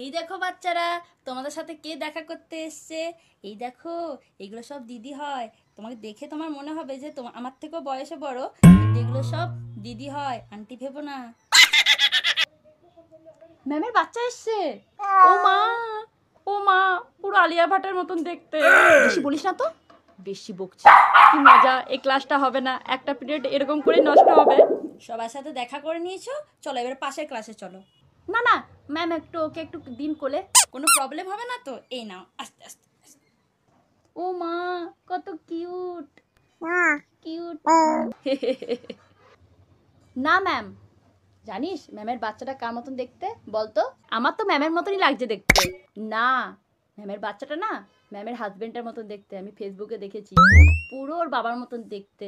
এই দেখো বাচ্চারা, তোমাদের সাথে কে দেখা করতে এসছে। এই দেখো, এগুলো সব দিদি হয়। তোমাকে দেখে তোমার মনে হবে যে তোমার আমার থেকেও বয়সে বড়, কিন্তু এগুলো সব দিদি হয়, আন্টি ভেবো না। ম্যামের বাচ্চা এসছে। ও মা, ও মা, পুরো আলিয়া ভাটের মতন দেখতে। বেশি বলিস না তো, বেশি বকছি। কি মজা, এই ক্লাসটা হবে না, একটা পিরিয়ড এরকম করে নষ্ট হবে। সবার সাথে দেখা করে নিয়েছো, চলো এবার পাশের ক্লাসে চলো। না না ম্যাম, ওকে একটু দিন কোলে, কোনো প্রবলেম হবে না তো। এই নাও, আস্তে আস্তে। ও মা, কত কিউট কিউট। না ম্যাম, জানিস ম্যামের বাচ্চাটা কার মতন দেখতে বলতো? আমার তো ম্যামের মতনই লাগছে দেখতে। না, ম্যামের বাচ্চাটা না ম্যামের হাজবেন্ডের মতন দেখতে, আমি ফেসবুকে দেখেছি, পুরো ওর বাবার মতন দেখতে।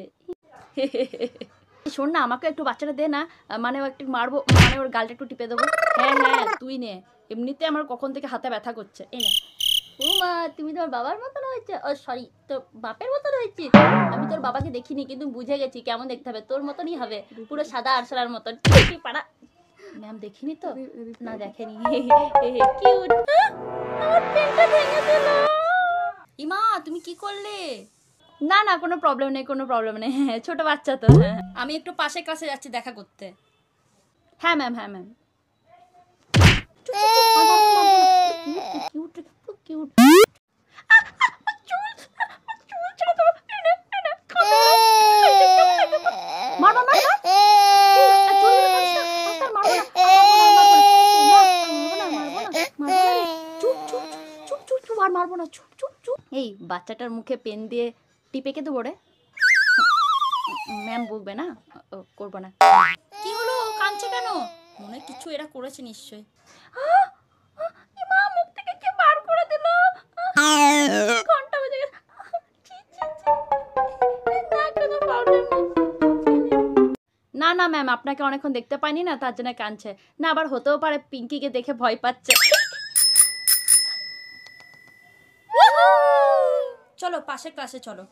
শোন না, আমাকে একটু বাচ্চাটা দে না, মানে একটু মারবো, মানে ওর গালটা একটু টিপে দেবো। হ্যাঁ হ্যাঁ, তুই নে, এমনিতে আমার কখন থেকে হাতে ব্যথা করছে। এই নে। ও মা, তুমি তোমার বাবার মতন হয়েছে। ও সরি, তোর বাপের মতন হয়েছে। আমি তোর বাবাকে দেখিনি, কিন্তু বুঝে গেছি কেমন দেখতে হবে, তোর মতনই হবে, পুরো সাদা আরশোলার মতন। পাড়া ম্যাম দেখিনি তো? না দেখেনি। কিউট। আমার পেনটা ভেঙে দিল। ইমা, তুমি কি করলে? না না, কোনো প্রবলেম নেই, কোনো প্রবলেম নেই। হ্যাঁ, ছোট বাচ্চা তো। আমি একটু পাশের ক্লাসে যাচ্ছি দেখা করতে। হ্যাঁ ম্যাম, হ্যাঁ ম্যাম। Cute cute. মারবো না, চুপ চুপ চুপ। এই বাচ্চাটার মুখে পেন দিয়ে টিপে কে দেবো রে? ম্যাম বলবে না, করবো না। কি হলো, কাঁদছে কেন? মনে কিছু এরা করেছে নিশ্চয়ই। মুখ থেকে কে বার করে দিল? ঘন্টা বেজে গেছে। না না ম্যাম, আপনাকে অনেকক্ষণ দেখতে পাইনি না, তার জন্য কাঁদছে। না, আবার হতেও পারে পিঙ্কিকে দেখে ভয় পাচ্ছে। চলো পাশের ক্লাসে চলো।